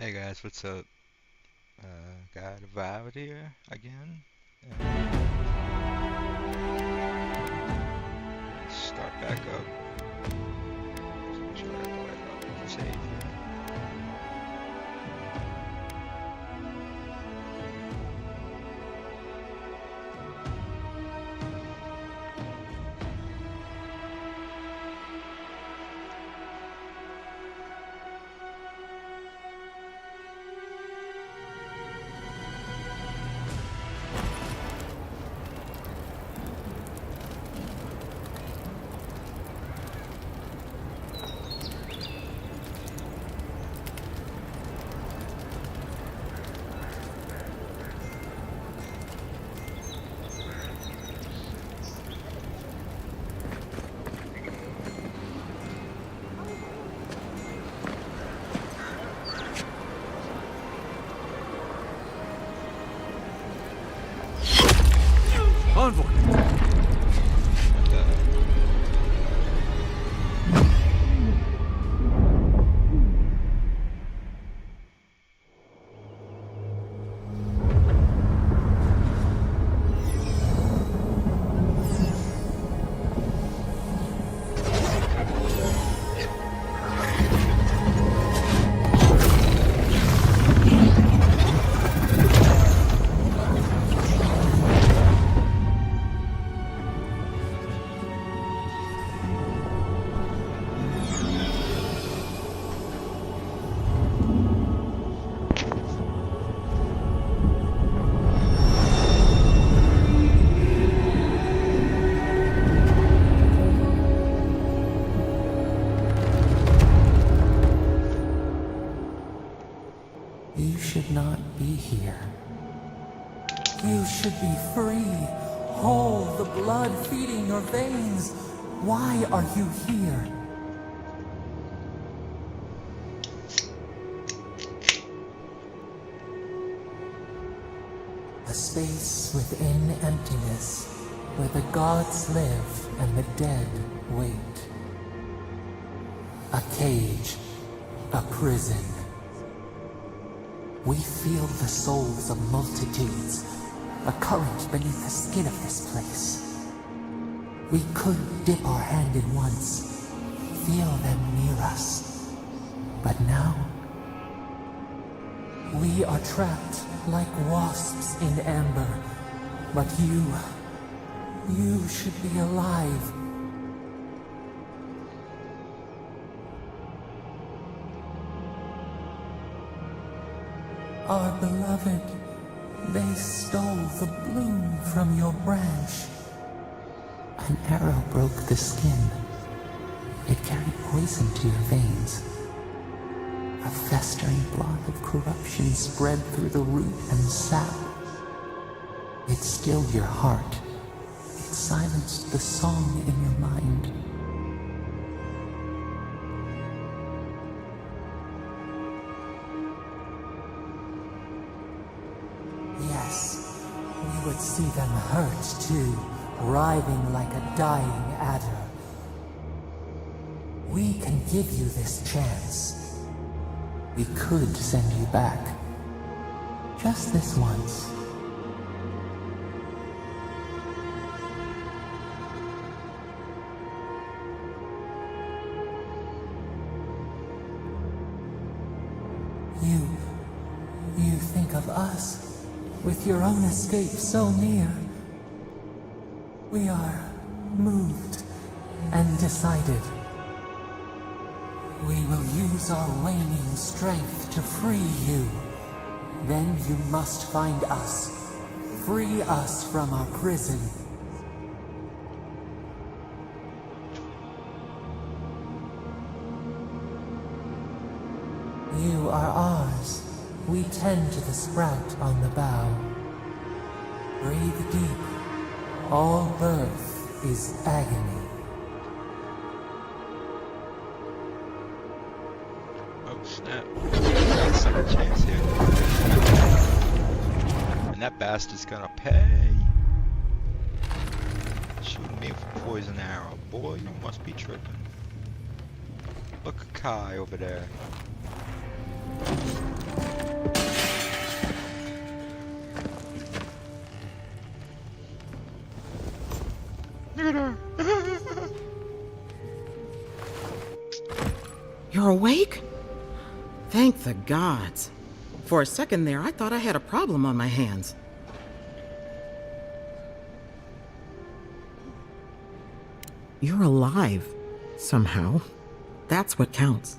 Hey guys, what's up? Got Avowed here again. And start back up. Just make sure I got the right level to save. Envoy! You should not be here. You should be free, whole, the blood feeding your veins. Why are you here? A space within emptiness, where the gods live and the dead wait. A cage, a prison. We feel the souls of multitudes, a current beneath the skin of this place. We could dip our hand in once, feel them near us. But now, we are trapped like wasps in amber. But you should be alive. Our beloved, they stole the bloom from your branch. An arrow broke the skin. It carried poison to your veins. A festering blot of corruption spread through the root and sap. It stilled your heart. It silenced the song in your mind. Yes, we would see them hurt too, writhing like a dying adder. We can give you this chance. We could send you back. Just this once. You think of us, with your own escape so near. We are moved and decided. We will use our waning strength to free you. Then you must find us. Free us from our prison. You are ours. We tend to the sprout on the bough. Breathe deep. All birth is agony. Oh snap. Got a second chance here. And that bastard's gonna pay. Shooting me with a poison arrow. Boy, you must be tripping. Look at Kai over there. You're awake? Thank the gods. For a second there, I thought I had a problem on my hands. You're alive, somehow. That's what counts.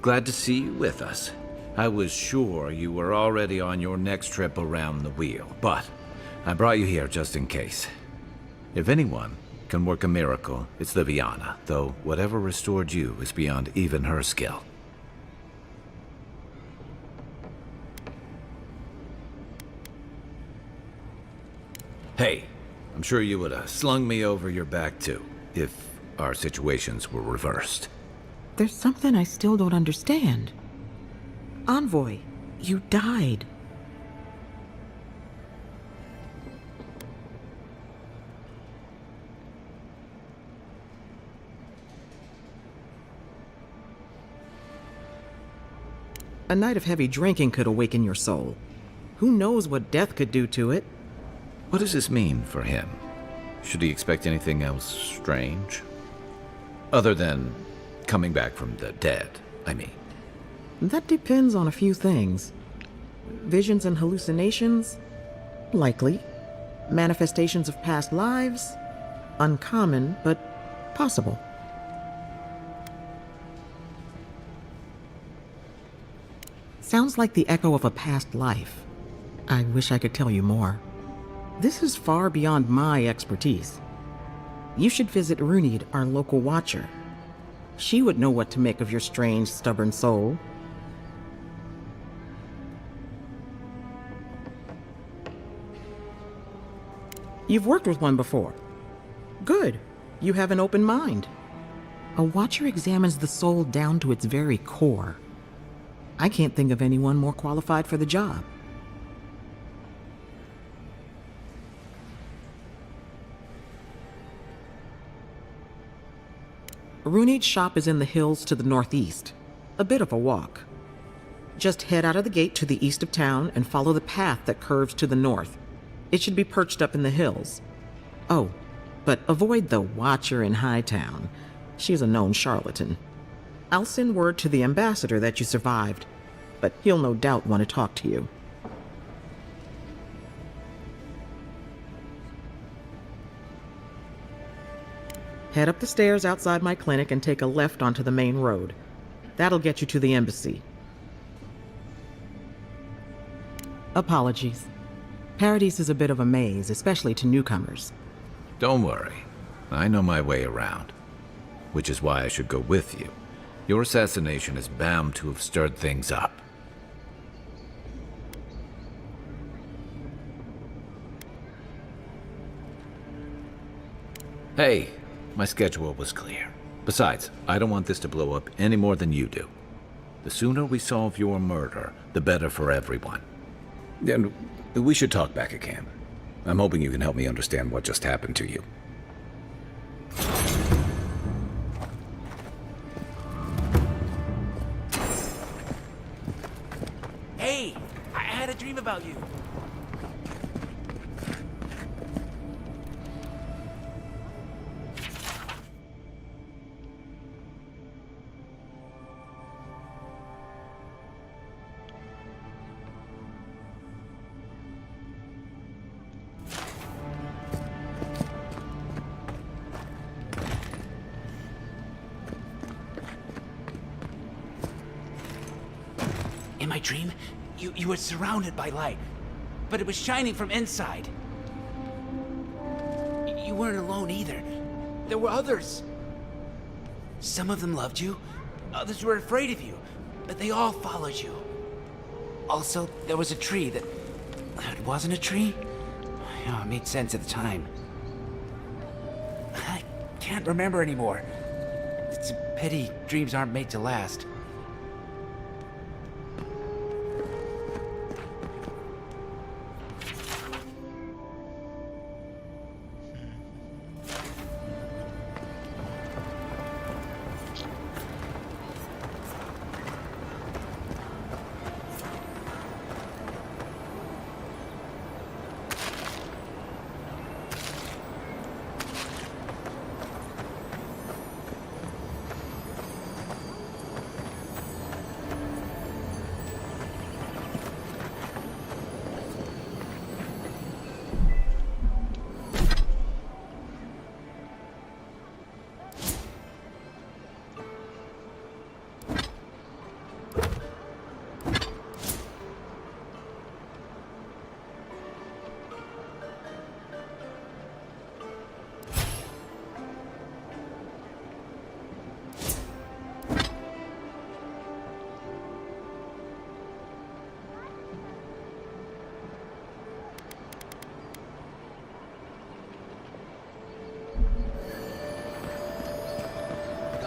Glad to see you with us. I was sure you were already on your next trip around the wheel, but I brought you here just in case. If anyone can work a miracle, it's Liviana, though whatever restored you is beyond even her skill. Hey, I'm sure you would have slung me over your back too, if our situations were reversed. There's something I still don't understand. Envoy, you died. A night of heavy drinking could awaken your soul. Who knows what death could do to it? What does this mean for him? Should he expect anything else strange? Other than coming back from the dead, I mean. That depends on a few things. Visions and hallucinations? Likely. Manifestations of past lives? Uncommon, but possible. Sounds like the echo of a past life. I wish I could tell you more. This is far beyond my expertise. You should visit Runid, our local watcher. She would know what to make of your strange, stubborn soul. You've worked with one before. Good. You have an open mind. A watcher examines the soul down to its very core. I can't think of anyone more qualified for the job. Runid's shop is in the hills to the northeast. A bit of a walk. Just head out of the gate to the east of town and follow the path that curves to the north. It should be perched up in the hills. Oh, but avoid the Watcher in Hightown. She's a known charlatan. I'll send word to the ambassador that you survived, but he'll no doubt want to talk to you. Head up the stairs outside my clinic and take a left onto the main road. That'll get you to the embassy. Apologies. Paradise is a bit of a maze, especially to newcomers. Don't worry. I know my way around. Which is why I should go with you. Your assassination is bound to have stirred things up. Hey, my schedule was clear. Besides, I don't want this to blow up any more than you do. The sooner we solve your murder, the better for everyone. And we should talk back at camp. I'm hoping you can help me understand what just happened to you. Hey, I had a dream about you. In my dream, you were surrounded by light, but it was shining from inside. You weren't alone either. There were others. Some of them loved you, others were afraid of you, but they all followed you. Also, there was a tree that wasn't a tree. Oh, it made sense at the time. I can't remember anymore. It's a pity dreams aren't made to last.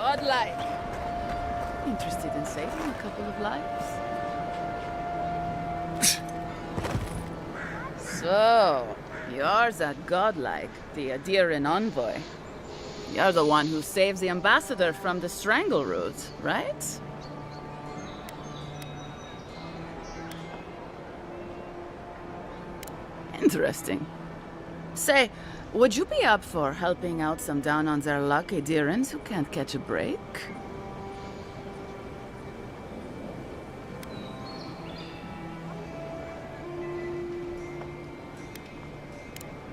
godlike. Interested in saving a couple of lives? So, you're that godlike, the Adiran envoy. You're the one who saves the ambassador from the strangle root, right? Interesting. Say, would you be up for helping out some down-on-their-luck Adirans who can't catch a break?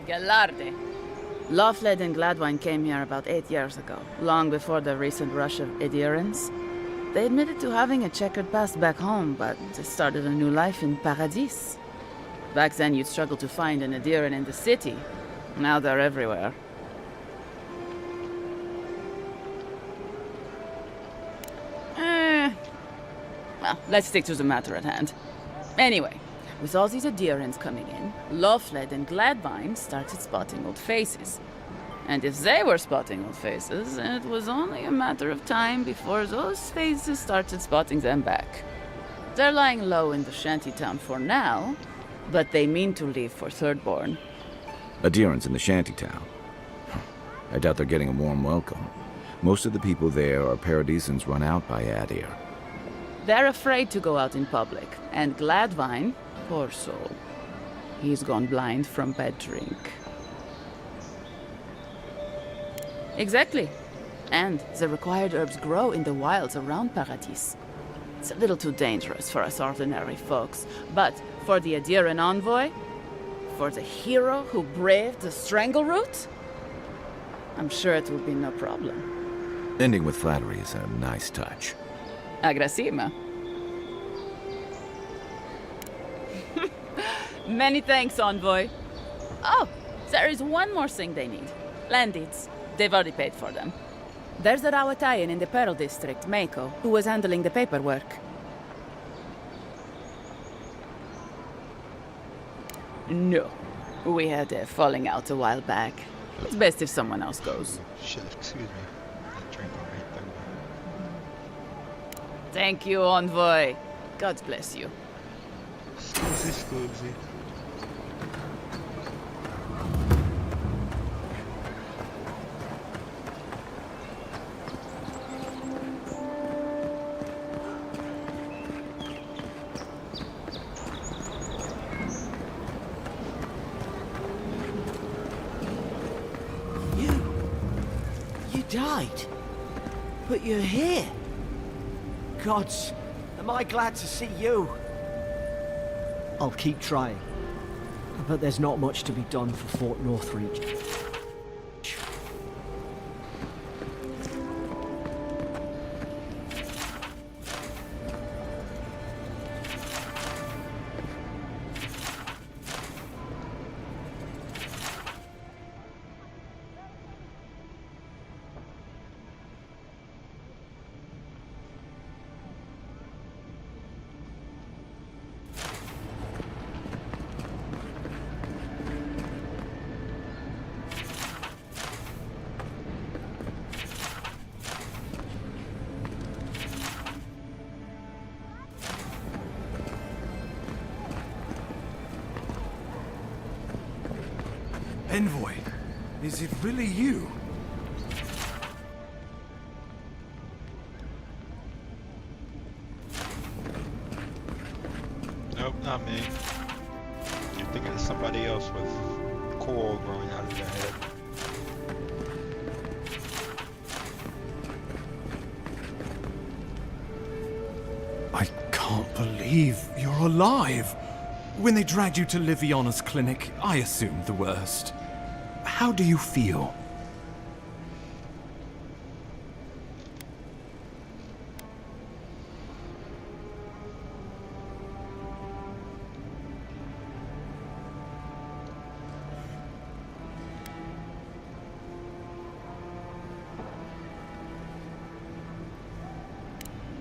Galarde. Lawfled and Gladwine came here about 8 years ago, long before the recent rush of Adirans. They admitted to having a checkered past back home, but they started a new life in Paradis. Back then, you'd struggle to find an Adiran in the city. Now they're everywhere. Well, let's stick to the matter at hand. Anyway, with all these Adirans coming in, Lawfled and Gladvine started spotting old faces. And if they were spotting old faces, it was only a matter of time before those faces started spotting them back. They're lying low in the shantytown for now, but they mean to leave for Thirdborn. Adherents in the shantytown. I doubt they're getting a warm welcome. Most of the people there are Paradisans run out by Adir. They're afraid to go out in public, and Gladvine, poor soul, he's gone blind from bad drink. Exactly. And the required herbs grow in the wilds around Paradis. It's a little too dangerous for us ordinary folks, but for the Adiran envoy, for the hero who braved the strangle root, I'm sure it will be no problem. Ending with flattery is a nice touch. Agrasima. Many thanks, envoy. Oh, there is one more thing they need. Land deeds. They've already paid for them. There's a Rawatayan in the Pearl District, Mako, who was handling the paperwork. No. We had a falling out a while back. It's best if someone else goes. Shit, excuse me. That drink right there. Thank you, envoy. God bless you. Scusi. You died? But you're here? Gods, am I glad to see you? I'll keep trying. But there's not much to be done for Fort Northreach. Envoy, is it really you? Nope, not me. You're thinking of somebody else with coral growing out of their head. I can't believe you're alive. When they dragged you to Liviana's clinic, I assumed the worst. How do you feel?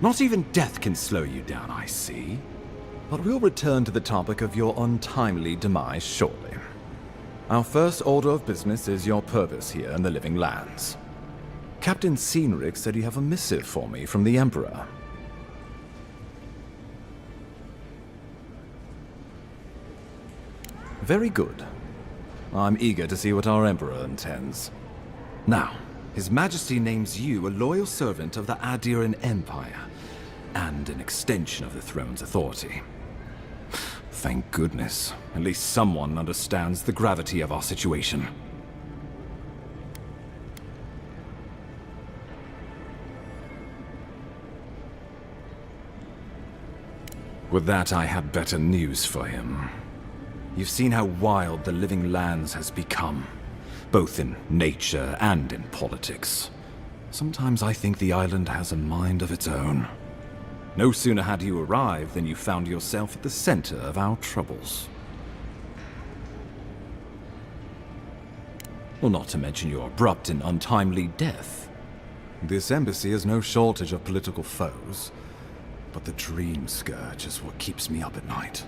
Not even death can slow you down, I see. But we'll return to the topic of your untimely demise shortly. Our first order of business is your purpose here in the Living Lands. Captain Cynric said you have a missive for me from the Emperor. Very good. I'm eager to see what our Emperor intends. Now, His Majesty names you a loyal servant of the Adiran Empire, and an extension of the throne's authority. Thank goodness. At least someone understands the gravity of our situation. With that, I have better news for him. You've seen how wild the Living Lands has become, both in nature and in politics. Sometimes I think the island has a mind of its own. No sooner had you arrived than you found yourself at the center of our troubles. Well, not to mention your abrupt and untimely death. This embassy has no shortage of political foes, but the Dream Scourge is what keeps me up at night.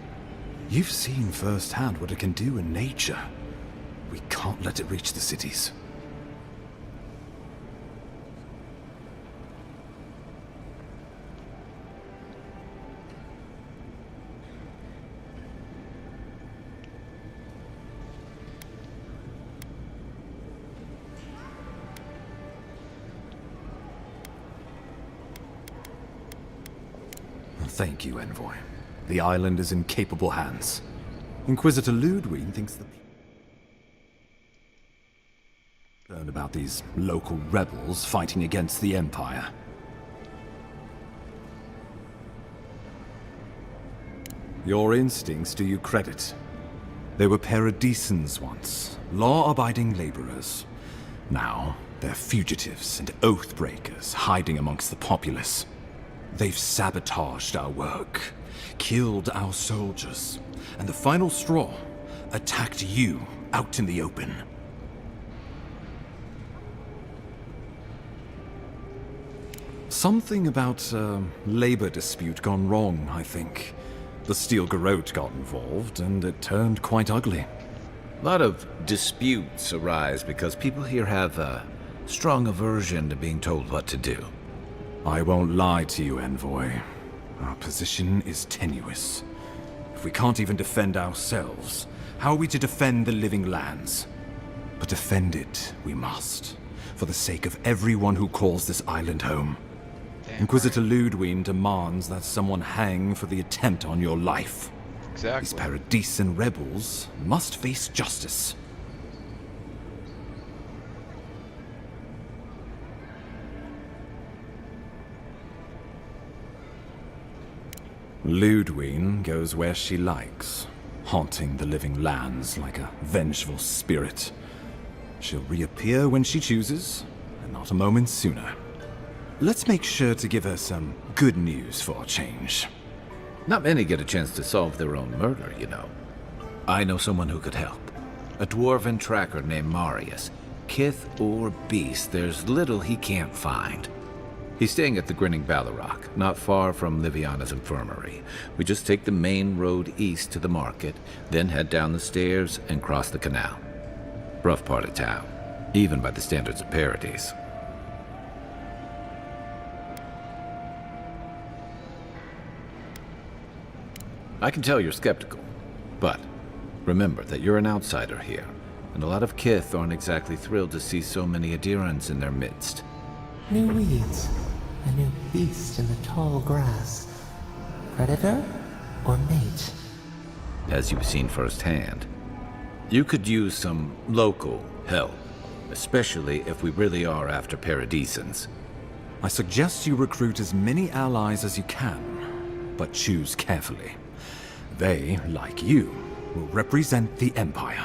You've seen firsthand what it can do in nature. We can't let it reach the cities. Thank you, Envoy. The island is in capable hands. Inquisitor Ludwig thinks the concerned about these local rebels fighting against the Empire. Your instincts do you credit. They were paradisans once, law-abiding laborers. Now, they're fugitives and oath-breakers hiding amongst the populace. They've sabotaged our work, killed our soldiers, and the final straw, attacked you out in the open. Something about a labor dispute gone wrong, I think. The Steel Garrote got involved, and it turned quite ugly. A lot of disputes arise because people here have a strong aversion to being told what to do. I won't lie to you, Envoy. Our position is tenuous. If we can't even defend ourselves, how are we to defend the Living Lands? But defend it we must, for the sake of everyone who calls this island home. Inquisitor Ludwig demands that someone hang for the attempt on your life. Exactly. These Paradisan rebels must face justice. Ludwig goes where she likes, haunting the Living Lands like a vengeful spirit. She'll reappear when she chooses, and not a moment sooner. Let's make sure to give her some good news for a change. Not many get a chance to solve their own murder, you know. I know someone who could help. A dwarven tracker named Marius. Kith or beast, there's little he can't find. He's staying at the Grinning Ballarrock, not far from Liviana's infirmary. We just take the main road east to the market, then head down the stairs and cross the canal. Rough part of town, even by the standards of Paradise. I can tell you're skeptical, but remember that you're an outsider here, and a lot of Kith aren't exactly thrilled to see so many Adirans in their midst. New weeds, a new beast in the tall grass. Predator or mate? As you've seen firsthand, you could use some local help, especially if we really are after Paradisans. I suggest you recruit as many allies as you can, but choose carefully. They, like you, will represent the Empire.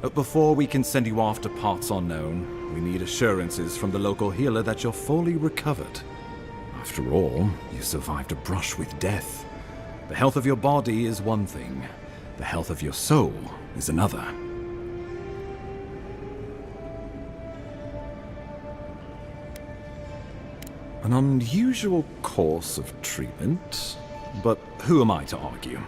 But before we can send you off to parts unknown, we need assurances from the local healer that you're fully recovered. After all, you survived a brush with death. The health of your body is one thing. The health of your soul is another. An unusual course of treatment, but who am I to argue?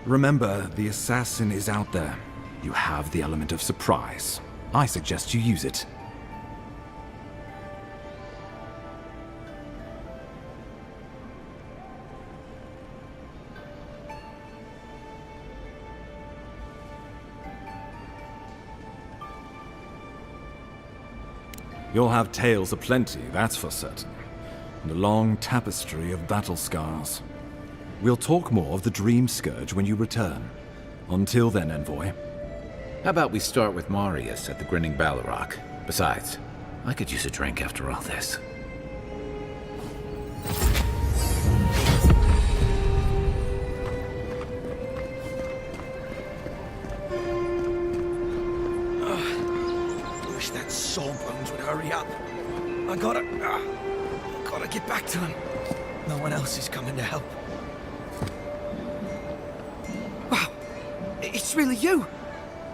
Remember, the assassin is out there. You have the element of surprise. I suggest you use it. You'll have tales aplenty, that's for certain. And a long tapestry of battle scars. We'll talk more of the Dream Scourge when you return. Until then, Envoy. How about we start with Marius at the Grinning Balrog? Besides, I could use a drink after all this. I wish that Sawbones would hurry up. I gotta get back to him. No one else is coming to help. Wow, it's really you.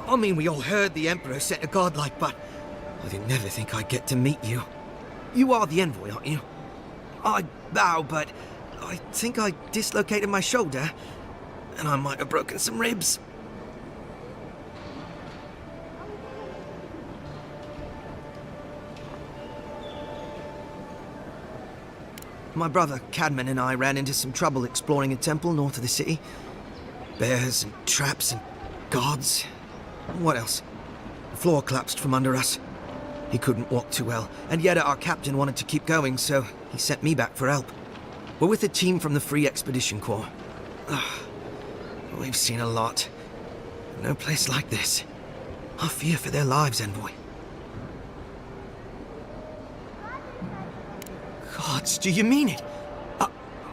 I mean, we all heard the Emperor sent a godlike, but I didn't never think I'd get to meet you. You are the Envoy, aren't you? I bow, but I think I dislocated my shoulder, and I might have broken some ribs. My brother, Cadman, and I ran into some trouble exploring a temple north of the city. Bears and traps and guards. What else? The floor collapsed from under us. He couldn't walk too well, and yet our captain wanted to keep going, so he sent me back for help. We're with a team from the Free Expedition Corps. We've seen a lot. No place like this. I fear for their lives, Envoy. Gods, do you mean it?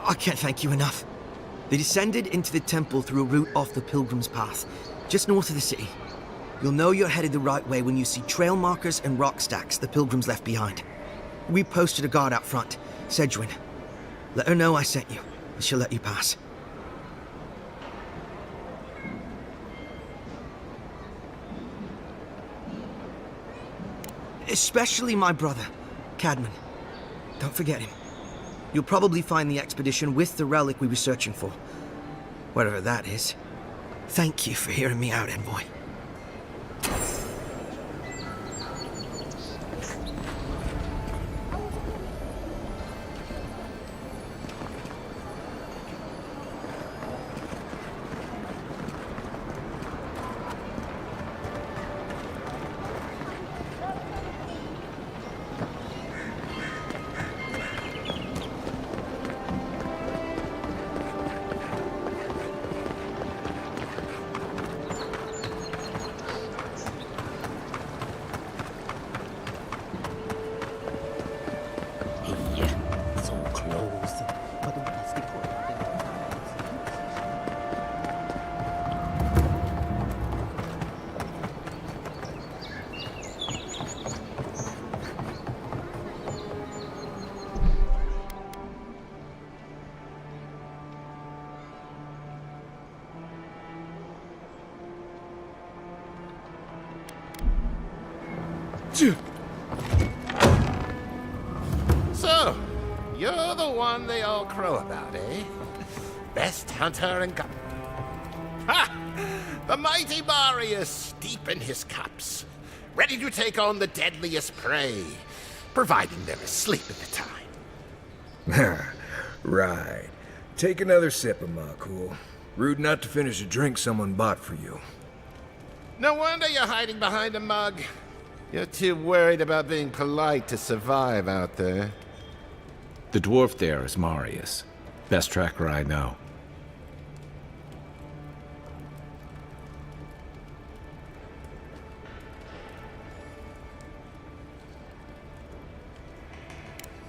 I can't thank you enough. They descended into the temple through a route off the Pilgrim's Path, just north of the city. You'll know you're headed the right way when you see trail markers and rock stacks the Pilgrims left behind. We posted a guard out front, Sedgwin. Let her know I sent you, and she'll let you pass. Especially my brother, Cadman. Don't forget him. You'll probably find the expedition with the relic we were searching for. Whatever that is. Thank you for hearing me out, Envoy. So, you're the one they all crow about, eh? Best hunter and gun. Ha! The mighty Marius, deep in his cups, ready to take on the deadliest prey, providing they're asleep at the time. Right. Take another sip of my cool. Rude not to finish a drink someone bought for you. No wonder you're hiding behind a mug. You're too worried about being polite to survive out there. The dwarf there is Marius. Best tracker I know.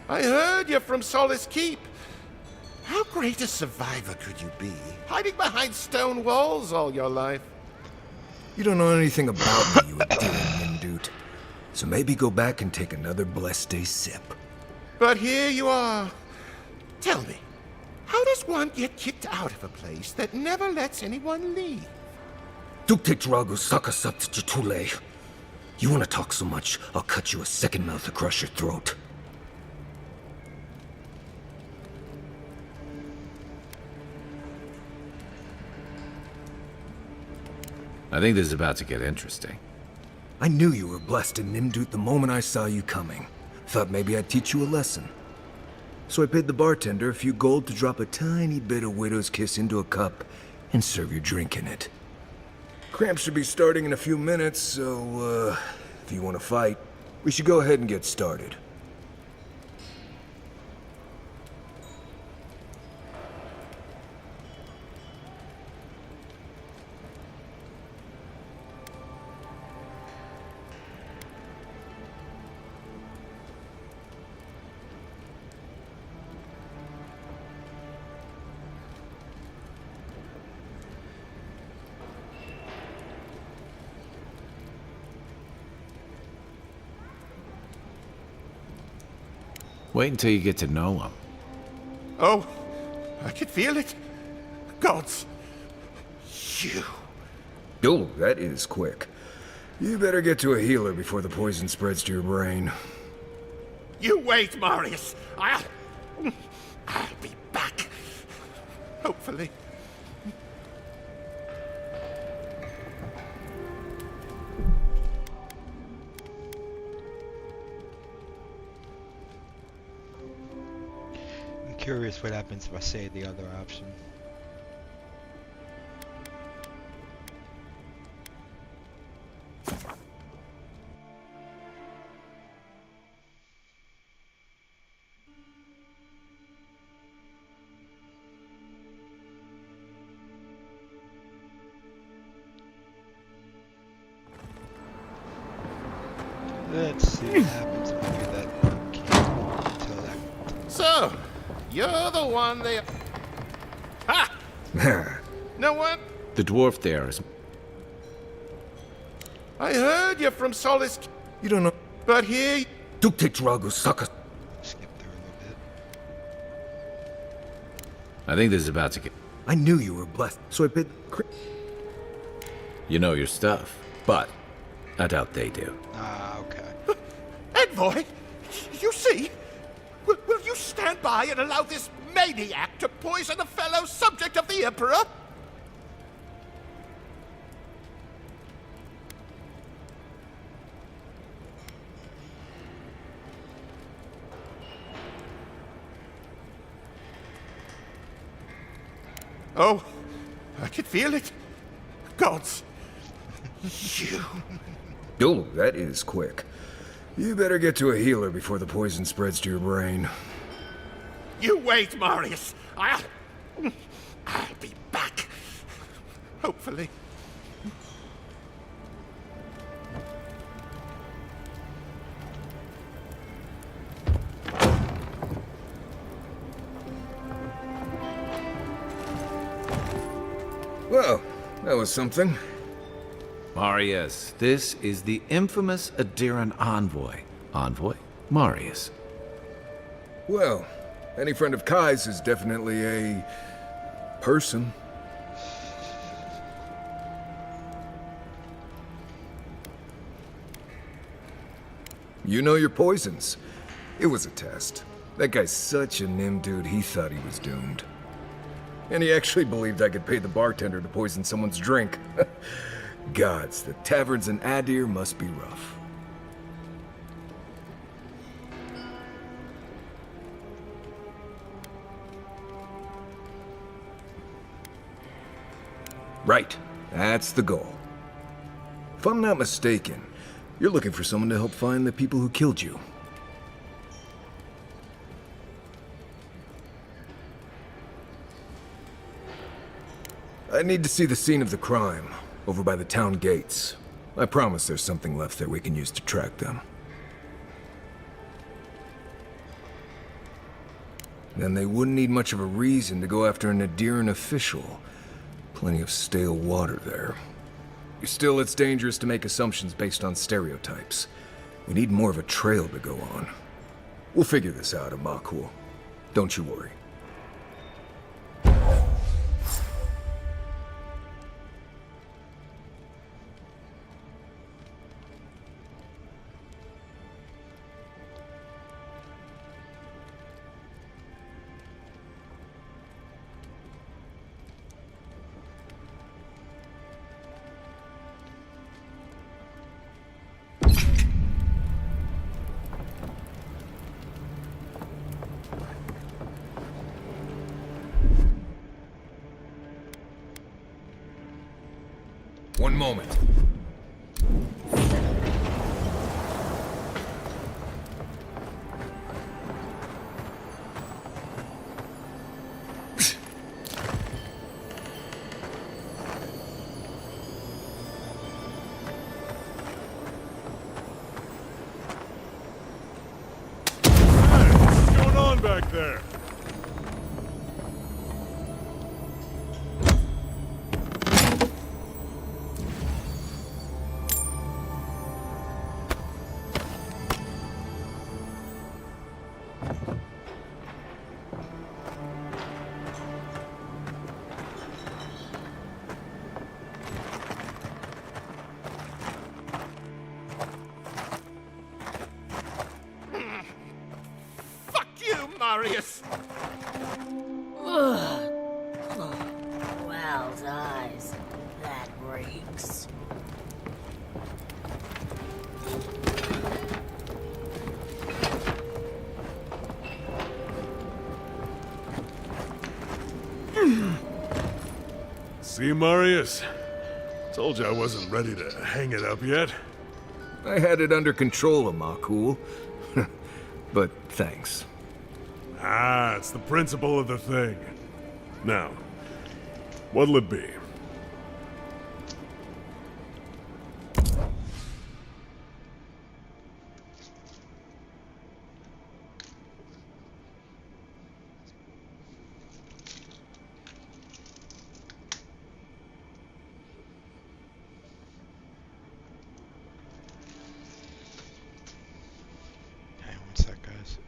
I heard you're from Solace Keep. How great a survivor could you be, hiding behind stone walls all your life? You don't know anything about me, you Adirian Mindoot. So maybe go back and take another blessed day sip. But here you are. Tell me, how does one get kicked out of a place that never lets anyone leave? Dukte Drago Sakasat Jitule. You want to talk so much, I'll cut you a second mouth across your throat. I think this is about to get interesting. I knew you were blessed in Nimdut the moment I saw you coming. Thought maybe I'd teach you a lesson. So I paid the bartender a few gold to drop a tiny bit of Widow's Kiss into a cup and serve your drink in it. Cramps should be starting in a few minutes, so, if you want to fight, We should go ahead and get started. Wait until you get to know him. Oh, I can feel it. Gods. You. Oh, that is quick. You better get to a healer before the poison spreads to your brain. You wait, Marius. I'll be back. Hopefully. I'm curious what happens if I say the other option. Let's see what happens if I do that. Can't tell that. So, you're the one they... Ha! No one? The dwarf there is... I heard you're from Solis, You don't know. but here... Dukte Drago Saka. Skip through a little bit. I think this is about to get... I knew you were blessed, so I paid. You know your stuff, but I doubt they do. Ah, okay. Envoy, you see? Will you stand by and allow this maniac to poison a fellow subject of the Emperor? Oh, I can feel it. Gods. You. Oh, that is quick. You better get to a healer before the poison spreads to your brain. You wait, Marius. I'll be back. Hopefully. Well, that was something. Marius, this is the infamous Adiran envoy. Envoy? Marius. Well, any friend of Kai's is definitely a... person. You know your poisons. It was a test. That guy's such a nim dude, he thought he was doomed. And he actually believed I could pay the bartender to poison someone's drink. Gods, the taverns in Adir must be rough. Right, that's the goal. If I'm not mistaken, you're looking for someone to help find the people who killed you. I need to see the scene of the crime, over by the town gates. I promise there's something left there we can use to track them. Then they wouldn't need much of a reason to go after an Adiran official. Plenty of stale water there. Still, it's dangerous to make assumptions based on stereotypes. We need more of a trail to go on. We'll figure this out, Amakul. Don't you worry. One moment. back there? Fuck you, Marius! Wow's eyes. That reeks. See, Marius? Told you I wasn't ready to hang it up yet. I had it under control, Amakul. But thanks. Ah, it's the principle of the thing. Now, what'll it be? Hang on one sec, guys.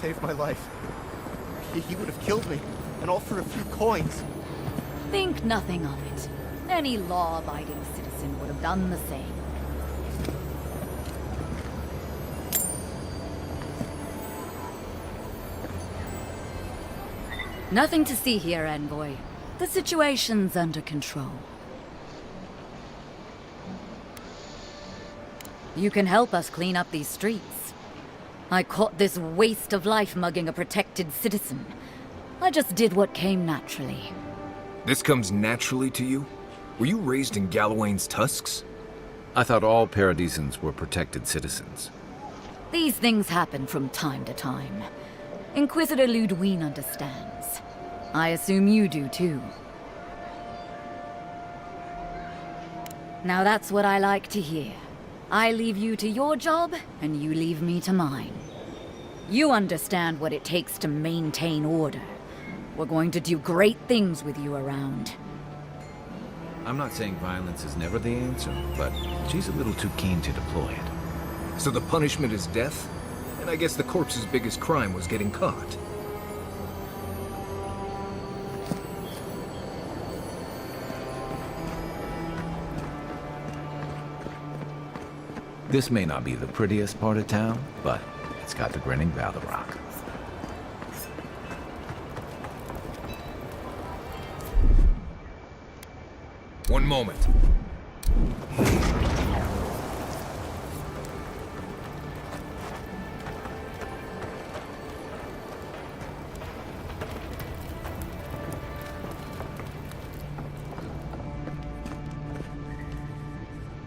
saved my life. He would have killed me, and all for a few coins. Think nothing of it. Any law-abiding citizen would have done the same. Nothing to see here, Envoy. The situation's under control. You can help us clean up these streets. I caught this waste of life mugging a protected citizen. I just did what came naturally. This comes naturally to you? Were you raised in Gallowayne's tusks? I thought all Paradisans were protected citizens. These things happen from time to time. Inquisitor Ludwine understands. I assume you do too. Now that's what I like to hear. I leave you to your job, and you leave me to mine. You understand what it takes to maintain order. We're going to do great things with you around. I'm not saying violence is never the answer, but she's a little too keen to deploy it. So the punishment is death? And I guess the corpse's biggest crime was getting caught. This may not be the prettiest part of town, but it's got the grinning Valley Rock. One moment.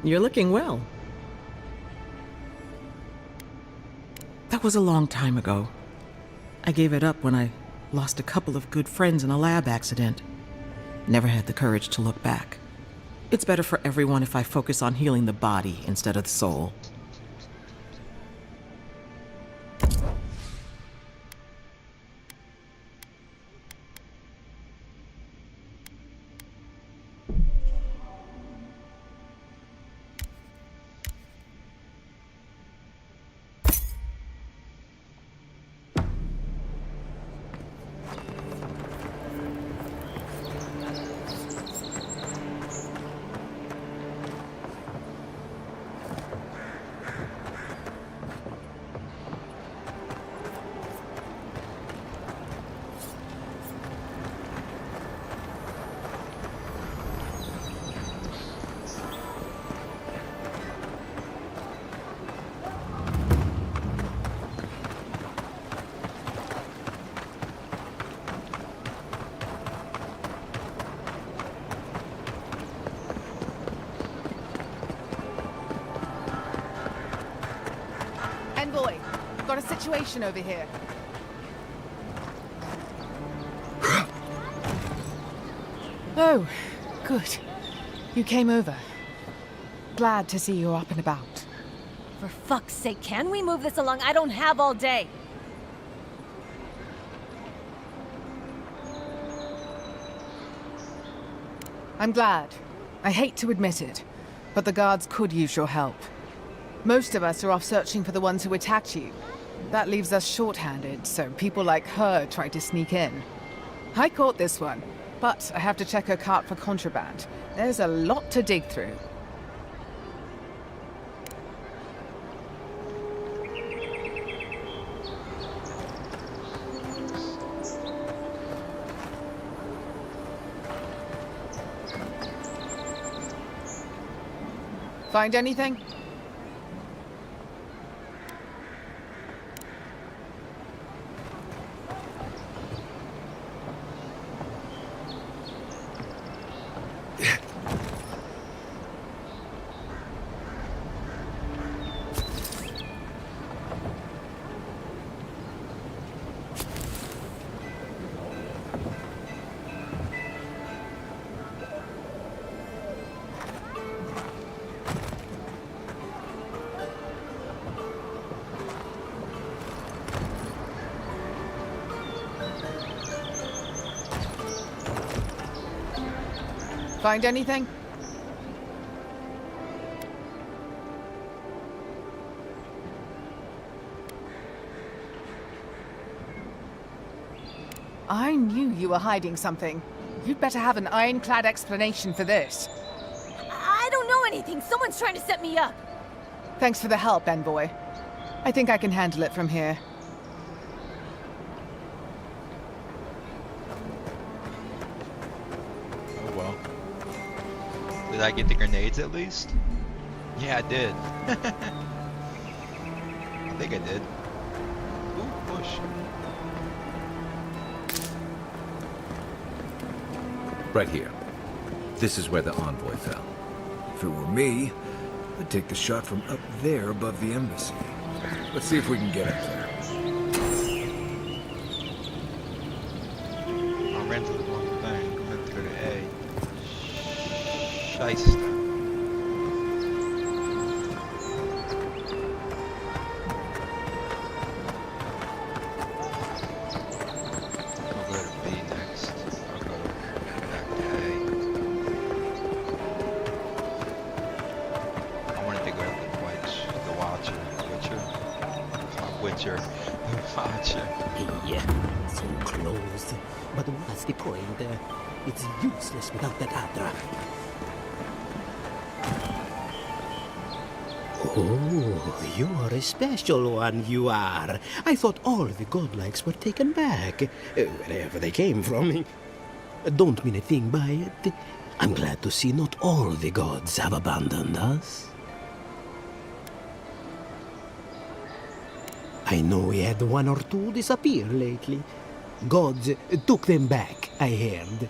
You're looking well. That was a long time ago. I gave it up when I lost a couple of good friends in a lab accident. Never had the courage to look back. It's better for everyone if I focus on healing the body instead of the soul. Envoy, got a situation over here. Oh, good. You came over. Glad to see you're up and about. For fuck's sake, can we move this along? I don't have all day. I'm glad. I hate to admit it, but the guards could use your help. Most of us are off searching for the ones who attacked you. That leaves us short-handed, so people like her try to sneak in. I caught this one, but I have to check her cart for contraband. There's a lot to dig through. Find anything? Find anything? I knew you were hiding something. You'd better have an ironclad explanation for this. I don't know anything. Someone's trying to set me up. Thanks for the help, Envoy. I think I can handle it from here. Oh well. Did I get the grenades at least? Yeah, I did. I think I did. Ooh, push. Right here. This is where the envoy fell. If it were me, I'd take the shot from up there above the embassy. Let's see if we can get up there. I ran to the wrong thing. I meant to go to A. Scheisse. I'll go to B next. I'll go back to A. I wanted to go to the Watcher. The Watcher. Yeah, so close. But what's the point? It's useless without that Adra. Oh, you're a special one, you are. I thought all the godlikes were taken back, wherever they came from. Don't mean a thing by it. I'm glad to see not all the gods have abandoned us. I know we had one or two disappear lately. Gods took them back, I heard.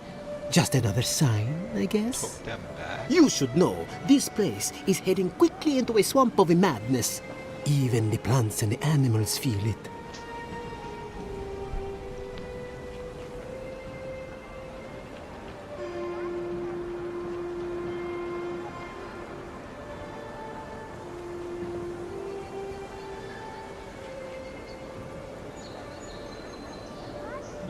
Just another sign, I guess? Took them back. You should know, this place is heading quickly into a swamp of madness. Even the plants and the animals feel it.